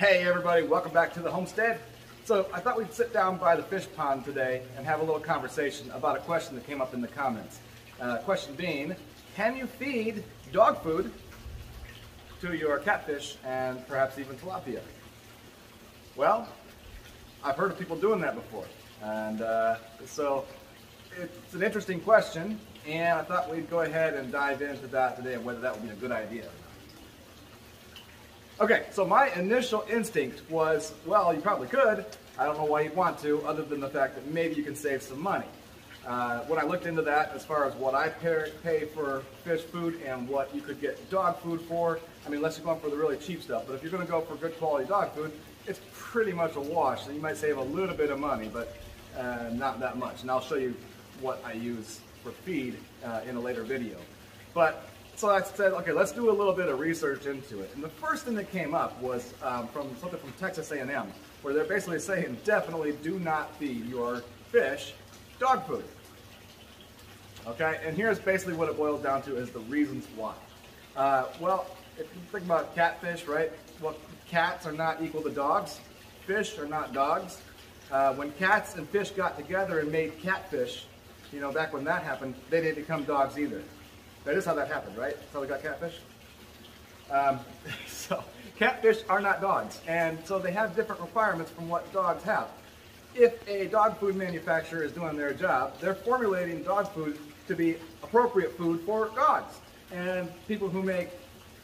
Hey everybody, welcome back to the homestead. So I thought we'd sit down by the fish pond today and have a little conversation about a question that came up in the comments. Question being, can you feed dog food to your catfish and perhaps even tilapia? Well, I've heard of people doing that before. And so it's an interesting question, and I thought we'd go ahead and dive into that today and whether that would be a good idea. Okay, so my initial instinct was, well, you probably could. I don't know why you'd want to, other than the fact that maybe you can save some money. When I looked into that, as far as what I pay for fish food and what you could get dog food for, I mean, unless you're going for the really cheap stuff, but if you're going to go for good quality dog food, it's pretty much a wash. So you might save a little bit of money, but not that much. And I'll show you what I use for feed in a later video. But so I said, okay, let's do a little bit of research into it. And the first thing that came up was from something from Texas A&M, where they're basically saying definitely do not feed your fish dog food. Okay, and here's basically what it boils down to is the reasons why. Well, if you think about catfish, right? Well, cats are not equal to dogs. Fish are not dogs. When cats and fish got together and made catfish, you know, back when that happened, they didn't become dogs either. That is how that happened, right? That's how we got catfish. So catfish are not dogs, and so they have different requirements from what dogs have. If a dog food manufacturer is doing their job, they're formulating dog food to be appropriate food for dogs. And people who make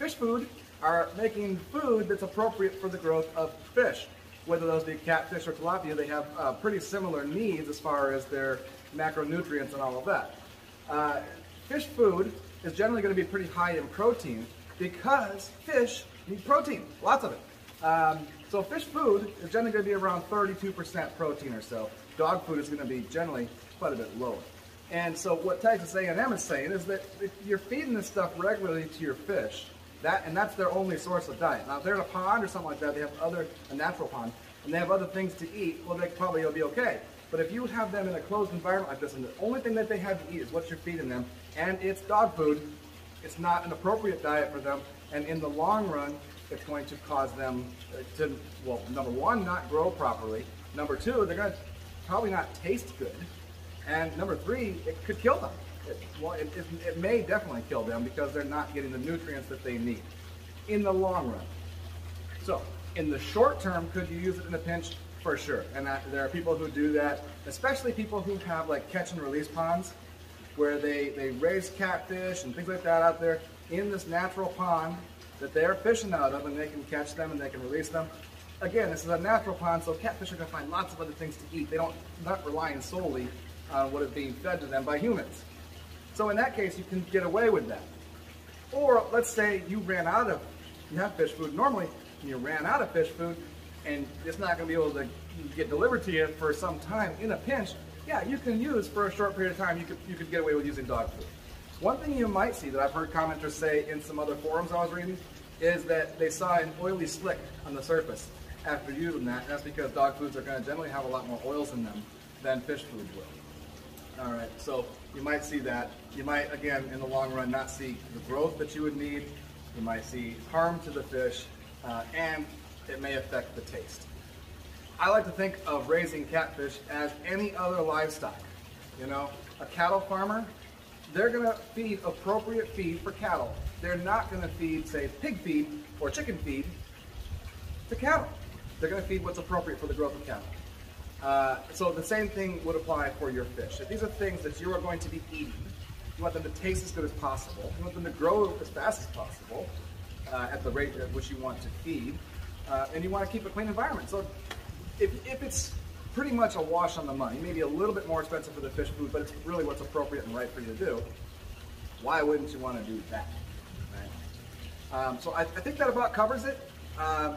fish food are making food that's appropriate for the growth of fish. Whether those be catfish or tilapia, they have pretty similar needs as far as their macronutrients and all of that. Fish food is generally going to be pretty high in protein because fish need protein, lots of it. So fish food is generally going to be around 32% protein or so. Dog food is going to be generally quite a bit lower. And so what Texas A&M is saying is that if you're feeding this stuff regularly to your fish, and that's their only source of diet. Now if they're in a pond or something like that, they have a natural pond, and they have other things to eat, well, they probably will be okay. But if you have them in a closed environment like this, and the only thing that they have to eat is what you're feeding them, and it's dog food, it's not an appropriate diet for them, and in the long run, it's going to cause them to, well, number one, not grow properly. Number two, they're going to probably not taste good. And number three, it could kill them. It may definitely kill them because they're not getting the nutrients that they need in the long run. So, in the short term, could you use it in a pinch? For sure, and there are people who do that, especially people who have like catch and release ponds, where they raise catfish and things like that out there in this natural pond that they're fishing out of, and they can catch them and they can release them. Again, this is a natural pond, so catfish are going to find lots of other things to eat. Not relying solely on what is being fed to them by humans. So in that case, you can get away with that. Or let's say you have fish food normally, and you ran out of fish food, and it's not going to be able to get delivered to you for some time in a pinch. Yeah, you can use for a short period of time, you could get away with using dog food. One thing you might see that I've heard commenters say in some other forums I was reading is that they saw an oily slick on the surface after using that. And that's because dog foods are going to generally have a lot more oils in them than fish food will. All right, so you might see that. You might, again, in the long run, not see the growth that you would need. You might see harm to the fish, and it may affect the taste. I like to think of raising catfish as any other livestock. You know, a cattle farmer, they're going to feed appropriate feed for cattle. They're not going to feed, say, pig feed or chicken feed to cattle. They're going to feed what's appropriate for the growth of cattle. So the same thing would apply for your fish. If these are things that you are going to be eating, you want them to taste as good as possible, you want them to grow as fast as possible at the rate at which you want to feed, and you want to keep a clean environment. So if it's pretty much a wash on the money, maybe a little bit more expensive for the fish food, but it's really what's appropriate and right for you to do, why wouldn't you want to do that? Right? So I think that about covers it. I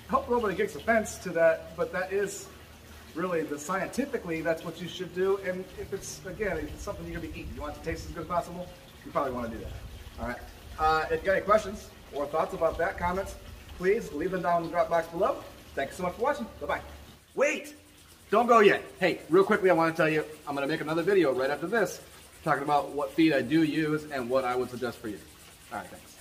hope nobody takes offense to that, but that is really scientifically that's what you should do. And if it's, again, if it's something you're going to be eating, you want it to taste as good as possible, you probably want to do that. All right. If you got any questions or thoughts about that, comments, please leave them down in the drop box below. Thanks so much for watching. Bye-bye. Wait! Don't go yet. Hey, real quickly, I want to tell you, I'm going to make another video right after this talking about what feed I do use and what I would suggest for you. All right, thanks.